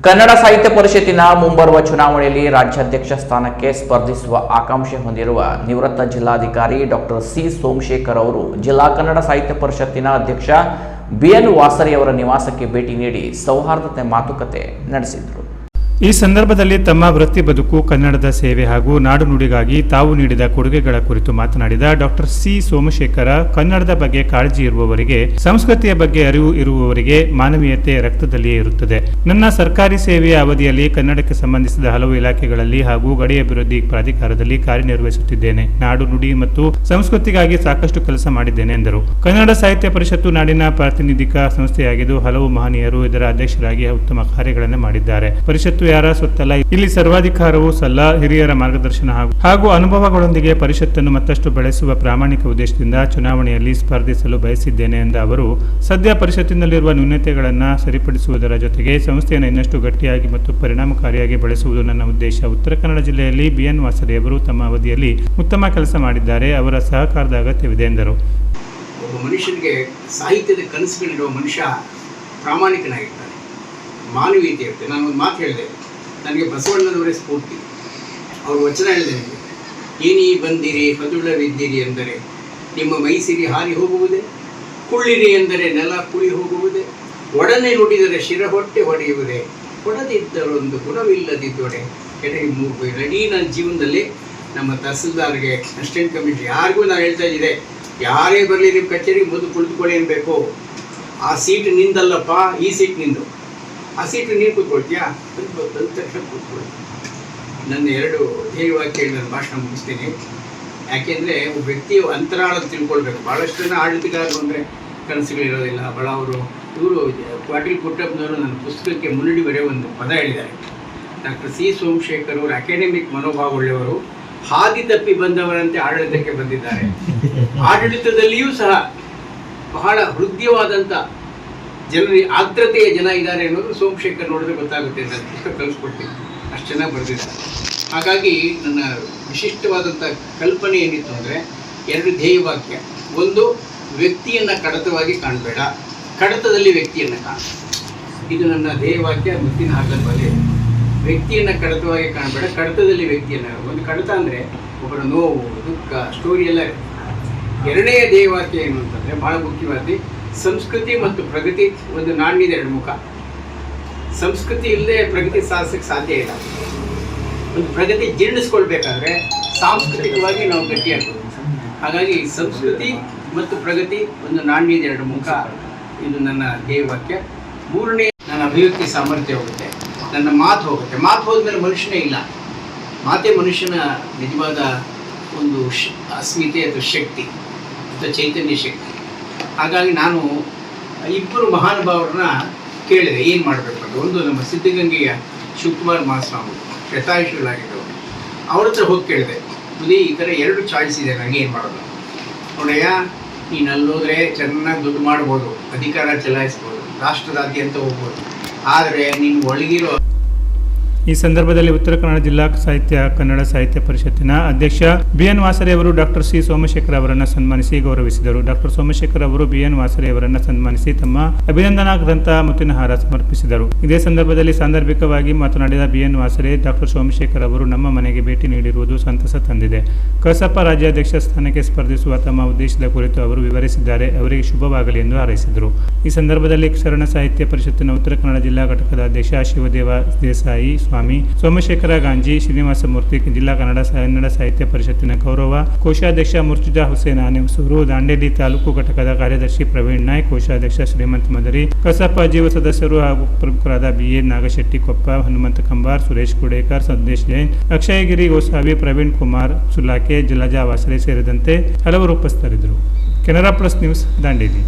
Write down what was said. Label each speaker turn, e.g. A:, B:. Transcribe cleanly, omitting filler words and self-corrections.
A: ಕನ್ನಡ ಸಾಹಿತ್ಯ ಪರಿಷತ್ತಿನ ಮುಂಬರುವ ಚುನಾವಣೆಯಲ್ಲಿ ರಾಜ್ಯಾಧ್ಯಕ್ಷ ಸ್ಥಾನಕ್ಕೆ ಸ್ಪರ್ಧಿಸುವ ಆಕಾಂಕ್ಷೆ ಹೊಂದಿರುವ ನಿವೃತ್ತ ಜಿಲ್ಲಾಧಿಕಾರಿ ಡಾಕ್ಟರ್ ಸಿ ಸೋಮಶೇಖರ್ ಅವರು ಜಿಲ್ಲಾ ಕನ್ನಡ ಸಾಹಿತ್ಯ ಪರಿಷತ್ತಿನ ಅಧ್ಯಕ್ಷ ಬಿಎನ್ ವಾಸರಿ ಅವರ ನಿವಾಸಕ್ಕೆ ಭೇಟಿ ನೀಡಿ ಸೌಹಾರ್ದತೆ ಮಾತುಕತೆ ನಡೆಸಿದರು.
B: ಈ ಸಂದರ್ಭದಲ್ಲಿ ತಮ್ಮ ವೃತ್ತಿ ಬದುಕು, ಕನ್ನಡದ ಸೇವೆ ಹಾಗೂ ನಾಡು ನುಡಿಗಾಗಿ ತಾವು ನೀಡಿದ ಕೊಡುಗೆಗಳ ಕುರಿತು ಮಾತನಾಡಿದ ಡಾಕ್ಟರ್ ಸಿ ಸೋಮಶೇಖರ, ಕನ್ನಡದ ಬಗ್ಗೆ ಕಾಳಜಿ ಇರುವವರಿಗೆ, ಸಂಸ್ಕೃತಿಯ ಬಗ್ಗೆ ಅರಿವು ಇರುವವರಿಗೆ ಮಾನವೀಯತೆ ರಕ್ತದಲ್ಲಿಯೇ ಇರುತ್ತದೆ. ನನ್ನ ಸರ್ಕಾರಿ ಸೇವೆಯ ಅವಧಿಯಲ್ಲಿ ಕನ್ನಡಕ್ಕೆ ಸಂಬಂಧಿಸಿದ ಹಲವು ಇಲಾಖೆಗಳಲ್ಲಿ ಹಾಗೂ ಗಡಿ ಅಭಿವೃದ್ಧಿ ಪ್ರಾಧಿಕಾರದಲ್ಲಿ ಕಾರ್ಯನಿರ್ವಹಿಸುತ್ತಿದ್ದೇನೆ. ನಾಡು ನುಡಿ ಮತ್ತು ಸಂಸ್ಕೃತಿಗಾಗಿ ಸಾಕಷ್ಟು ಕೆಲಸ ಮಾಡಿದ್ದೇನೆ ಎಂದರು. ಕನ್ನಡ ಸಾಹಿತ್ಯ ಪರಿಷತ್ತು ನಾಡಿನ ಪ್ರಾತಿನಿಧಿಕ ಸಂಸ್ಥೆಯಾಗಿದ್ದು ಹಲವು ಮಹನೀಯರು ಇದರ ಅಧ್ಯಕ್ಷರಾಗಿ ಉತ್ತಮ ಕಾರ್ಯಗಳನ್ನು ಮಾಡಿದ್ದಾರೆ. ಪರಿಷತ್ತು ಯಾರ ಸೊತ್ತಲ್ಲ, ಇಲ್ಲಿ ಸರ್ವಾಧಿಕಾರವೂ ಸಲ್ಲ. ಹಿರಿಯರ ಮಾರ್ಗದರ್ಶನ ಹಾಗೂ ಅನುಭವಗಳೊಂದಿಗೆ ಪರಿಷತ್ತನ್ನು ಮತ್ತಷ್ಟು ಬೆಳೆಸುವ ಪ್ರಾಮಾಣಿಕ ಉದ್ದೇಶದಿಂದ ಚುನಾವಣೆಯಲ್ಲಿ ಸ್ಪರ್ಧಿಸಲು ಬಯಸಿದ್ದೇನೆ ಎಂದ ಅವರು, ಸದ್ಯ ಪರಿಷತ್ತಿನಲ್ಲಿರುವ ನ್ಯೂನತೆಗಳನ್ನು ಸರಿಪಡಿಸುವುದರ ಜೊತೆಗೆ ಸಂಸ್ಥೆಯನ್ನು ಇನ್ನಷ್ಟು ಗಟ್ಟಿಯಾಗಿ ಮತ್ತು ಪರಿಣಾಮಕಾರಿಯಾಗಿ ಬೆಳೆಸುವುದು ನನ್ನ ಉದ್ದೇಶ. ಉತ್ತರ ಕನ್ನಡ ಜಿಲ್ಲೆಯಲ್ಲಿ ಬಿಎನ್ ವಾಸರಿ ಅವರು ತಮ್ಮ ಅವಧಿಯಲ್ಲಿ ಉತ್ತಮ ಕೆಲಸ ಮಾಡಿದ್ದಾರೆ. ಅವರ ಸಹಕಾರದ ಅಗತ್ಯವಿದೆ ಎಂದರು.
C: ಒಬ್ಬ ಮನುಷ್ಯನಿಗೆ ಸಾಹಿತ್ಯದ ಕನಸುಗಳಿರುವ ಮನುಷ್ಯ ಪ್ರಾಮಾಣಿಕನಾಗಿರ್ತಾನೆ, ಮಾನವೀಯತೆ ಇರುತ್ತೆ. ನಾನು ಒಂದು ಮಾತು ಹೇಳಿದೆ, ನನಗೆ ಬಸವಣ್ಣನವರೇ ಸ್ಫೂರ್ತಿ. ಅವರು ವಚನ ಹೇಳಿದೆ, ನನಗೆ ಏನೀ ಬಂದಿರಿ ಹದುಳವಿದ್ದಿರಿ ಎಂದರೆ ನಿಮ್ಮ ಮೈಸಿರಿ ಹಾರಿ ಹೋಗುವುದೇ, ಕುಳ್ಳಿರಿ ಎಂದರೆ ನೆಲ ಕುಳಿ ಹೋಗುವುದೇ, ಒಡನೆ ನುಡಿದರೆ ಶಿರ ಹೊಟ್ಟೆ ಹೊಡೆಯುವುದೇ, ಕೊಡದಿದ್ದರೊಂದು ಗುಣವಿಲ್ಲದಿದ್ದೊಡೆ ಎಡೆ ಮೂಗು. ಇಡೀ ನನ್ನ ಜೀವನದಲ್ಲಿ ನಮ್ಮ ತಹಸೀಲ್ದಾರ್ಗೆ, ಅಸಿಸ್ಟೆಂಟ್ ಕಮಿಷನರ್ ಯಾರಿಗೂ ನಾನು ಹೇಳ್ತಾ ಇದ್ದೆ, ಯಾರೇ ಬರಲಿ ನಿಮ್ಮ ಕಚೇರಿಗೆ ಮೊದಲು ಕುಳಿತುಕೊಳ್ಳಿ ಅನ್ಬೇಕು. ಆ ಸೀಟ್ ನಿಂದಲ್ಲಪ್ಪ, ಈ ಸೀಟ್ ನಿಂದು. ಆ ಸೀಟು ನೀನು ಕೂತ್ಕೊಳ್ತೀಯಾ? ಬಂದ ತಕ್ಷಣ ಕೂತ್ಕೊಳ್ಳಿ. ನನ್ನ 2 ಧ್ಯೇಯವಾಕ್ಯ ನನ್ನ ಭಾಷಣ ಮುಗಿಸ್ತೀನಿ. ಯಾಕೆಂದರೆ ಒಬ್ಬ ವ್ಯಕ್ತಿಯ ಅಂತರಾಳ ತಿಳ್ಕೊಳ್ಬೇಕು. ಭಾಳಷ್ಟು ಜನ ಆಡಳಿತಗಾರರು ಅಂದರೆ ಕನಸುಗಳಿರೋದಿಲ್ಲ. ಅವರು ಪಾಟೀಲ್ ಪುಟ್ಟಪ್ಪನವರು ನನ್ನ ಪುಸ್ತಕಕ್ಕೆ ಮುನ್ನುಡಿ ಬರೆಯೋ ಒಂದು ಪದ ಹೇಳಿದ್ದಾರೆ. ಡಾಕ್ಟರ್ ಸಿ ಸೋಮಶೇಖರ್ ಅವರು ಅಕಾಡೆಮಿಕ್ ಮನೋಭಾವ ಉಳ್ಳವರು, ಹಾದಿ ತಪ್ಪಿ ಬಂದವರಂತೆ ಆಡಳಿತಕ್ಕೆ ಬಂದಿದ್ದಾರೆ. ಆಡಳಿತದಲ್ಲಿಯೂ ಸಹ ಬಹಳ ಹೃದಯವಾದಂಥ ಜನರಿಗೆ ಆರ್ದ್ರತೆಯ ಜನ ಇದ್ದಾರೆ ಅನ್ನೋದು ಸೋಮಶೇಖರ್ ನೋಡಿದ್ರೆ ಗೊತ್ತಾಗುತ್ತೆ. ನಾನು ಪುಸ್ತಕ ಕಲಿಸ್ಕೊಡ್ತೀನಿ, ಅಷ್ಟು ಚೆನ್ನಾಗಿ ಬರೆದಿದ್ದಾರೆ. ಹಾಗಾಗಿ ನನ್ನ ವಿಶಿಷ್ಟವಾದಂಥ ಕಲ್ಪನೆ ಏನಿತ್ತು ಅಂದರೆ 2 ಧ್ಯೇಯವಾಕ್ಯ. ಒಂದು, ವ್ಯಕ್ತಿಯನ್ನು ಕಡತವಾಗಿ ಕಾಣಬೇಡ, ಕಡತದಲ್ಲಿ ವ್ಯಕ್ತಿಯನ್ನು ಕಾಣ. ಇದು ನನ್ನ ಧ್ಯೇಯವಾಕ್ಯ. ಮುತ್ತಿನ ಹಾಗಲ್ ಬಲೆ, ವ್ಯಕ್ತಿಯನ್ನು ಕಡತವಾಗಿ ಕಾಣಬೇಡ, ಕಡತದಲ್ಲಿ ವ್ಯಕ್ತಿಯನ್ನು. ಒಂದು ಕಡತ ಅಂದರೆ ಒಬ್ಬರ ನೋವು, ದುಃಖ, ಸ್ಟೋರಿ ಎಲ್ಲ ಇರುತ್ತೆ. 2ನೇ ಧ್ಯೇಯವಾಕ್ಯ ಏನು ಅಂತಂದರೆ ಭಾಳ ಮುಖ್ಯವಾದ, ಸಂಸ್ಕೃತಿ ಮತ್ತು ಪ್ರಗತಿ ಒಂದು ನಾಣ್ಯದ 2 ಮುಖ. ಸಂಸ್ಕೃತಿ ಇಲ್ಲದೆ ಪ್ರಗತಿ ಸಾಧಿಸಕ್ಕೆ ಸಾಧ್ಯ ಇಲ್ಲ. ಒಂದು ಪ್ರಗತಿ ಜೀರ್ಣಿಸ್ಕೊಳ್ಬೇಕಾದ್ರೆ ಸಾಂಸ್ಕೃತಿಕವಾಗಿ ನಾವು ಗಟ್ಟಿಯಾಗ್ಬೋದು. ಹಾಗಾಗಿ ಸಂಸ್ಕೃತಿ ಮತ್ತು ಪ್ರಗತಿ ಒಂದು ನಾಣ್ಯದ 2 ಮುಖ. ಇದು ನನ್ನ ಧ್ಯೇಯವಾಕ್ಯ. 3ನೇ, ನನ್ನ ಅಭಿವ್ಯಕ್ತಿ ಸಾಮರ್ಥ್ಯ ಹೋಗುತ್ತೆ, ನನ್ನ ಮಾತು ಹೋಗುತ್ತೆ. ಮಾತು ಹೋದ್ಮೇಲೆ ಮನುಷ್ಯನೇ ಇಲ್ಲ. ಮಾತೇ ಮನುಷ್ಯನ ನಿಜವಾದ ಒಂದು ಅಸ್ಮಿತೆ ಅಥವಾ ಶಕ್ತಿ ಅಥವಾ ಚೈತನ್ಯ ಶಕ್ತಿ. ಹಾಗಾಗಿ ನಾನು 2 ಮಹಾನುಭಾವರನ್ನ ಕೇಳಿದೆ ಏನು ಮಾಡಬೇಕು ಅಂತ. ಒಂದು, ನಮ್ಮ ಸಿದ್ಧಗಂಗೆಯ ಶಿವಕುಮಾರ್ ಮಹಾಸ್ವಾಮಿ, ಶತಾಯುಷಿಗಳಾಗಿದ್ದವರು. ಅವ್ರ ಹತ್ರ ಹೋಗಿ ಕೇಳಿದೆ, ಈ ಥರ 2 ಚಾಯ್ಸ್ ಇದೆ, ನನಗೆ ಏನು ಮಾಡೋದು? ನೋಡಯ್ಯ, ನೀನು ಅಲ್ಲೋದ್ರೆ ಚೆನ್ನಾಗಿ ದುಡ್ಡು ಮಾಡ್ಬೋದು, ಅಧಿಕಾರ ಚಲಾಯಿಸ್ಬೋದು, ರಾಷ್ಟ್ರದಾದ್ಯಂತ ಹೋಗ್ಬೋದು, ಆದರೆ ನೀನು ಒಳಗಿರೋ.
B: ಈ ಸಂದರ್ಭದಲ್ಲಿ ಉತ್ತರ ಕನ್ನಡ ಜಿಲ್ಲಾ ಕನ್ನಡ ಸಾಹಿತ್ಯ ಪರಿಷತ್ತಿನ ಅಧ್ಯಕ್ಷ ಬಿಎನ್ ವಾಸರಿ ಅವರು ಡಾಕ್ಟರ್ ಸಿ ಸೋಮಶೇಖರ್ ಅವರನ್ನು ಸನ್ಮಾನಿಸಿ ಗೌರವಿಸಿದರು. ಡಾಕ್ಟರ್ ಸೋಮಶೇಖರ್ ಅವರು ಬಿಎನ್ ವಾಸರಿ ಅವರನ್ನು ಸನ್ಮಾನಿಸಿ ತಮ್ಮ ಅಭಿನಂದನಾ ಗ್ರಂಥ ಮುತ್ತಿನ ಹಾರ ಸಮರ್ಪಿಸಿದರು. ಇದೇ ಸಂದರ್ಭದಲ್ಲಿ ಸಾಂದರ್ಭಿಕವಾಗಿ ಮಾತನಾಡಿದ ಬಿಎನ್ ವಾಸರಿ, ಡಾಕ್ಟರ್ ಸೋಮಶೇಖರ್ ಅವರು ನಮ್ಮ ಮನೆಗೆ ಭೇಟಿ ನೀಡಿರುವುದು ಸಂತಸ ತಂದಿದೆ. ಕಸಾಪ ರಾಜ್ಯಾಧ್ಯಕ್ಷ ಸ್ಥಾನಕ್ಕೆ ಸ್ಪರ್ಧಿಸುವ ತಮ್ಮ ಉದ್ದೇಶದ ಕುರಿತು ಅವರು ವಿವರಿಸಿದ್ದಾರೆ. ಅವರಿಗೆ ಶುಭವಾಗಲಿ ಎಂದು ಹಾರೈಸಿದರು. ಈ ಸಂದರ್ಭದಲ್ಲಿ ಶರಣ ಸಾಹಿತ್ಯ ಪರಿಷತ್ತಿನ ಉತ್ತರ ಕನ್ನಡ ಜಿಲ್ಲಾ ಘಟಕದ ಅಧ್ಯಕ್ಷ ಶಿವದೇವ ದೇಸಾಯಿ ಸ್ವಾಮಿ, ಸೋಮಶೇಖರ ಗಾಂಜಿ, ಶ್ರೀನಿವಾಸ ಮೂರ್ತಿ, ಜಿಲ್ಲಾ ಕನ್ನಡ ಸಾಹಿತ್ಯ ಪರಿಷತ್ತಿನ ಗೌರವ ಕೋಶಾಧ್ಯಕ್ಷ ಮುರ್ತುಜಾ ಹುಸೇನ್ ಆನೆಮಸೂರು, ದಾಂಡೇಲಿ ತಾಲೂಕು ಘಟಕದ ಕಾರ್ಯದರ್ಶಿ ಪ್ರವೀಣ್ ನಾಯ್ಕ್, ಕೋಶಾಧ್ಯಕ್ಷ ಶ್ರೀಮಂತ್ ಮದರಿ, ಕಸಾಪ ಜೀವ ಸದಸ್ಯರು ಹಾಗೂ ಪ್ರಮುಖರಾದ ಬಿಎ ನಾಗಶೆಟ್ಟಿ ಕೊಪ್ಪ, ಹನುಮಂತ ಕಂಬಾರ್, ಸುರೇಶ್ ಕುಡೇಕರ್, ಸಂದೇಶ್ ಜೈನ್, ಅಕ್ಷಯಗಿರಿ ಗೋಸಾವಿ, ಪ್ರವೀಣ್ ಕುಮಾರ್ ಸುಲಾಕೆ, ಜಲಜಾ ವಾಸರೆ ಸೇರಿದಂತೆ ಹಲವರು ಉಪಸ್ಥಿತರಿದ್ದರು. Canara plus news, Dandeli.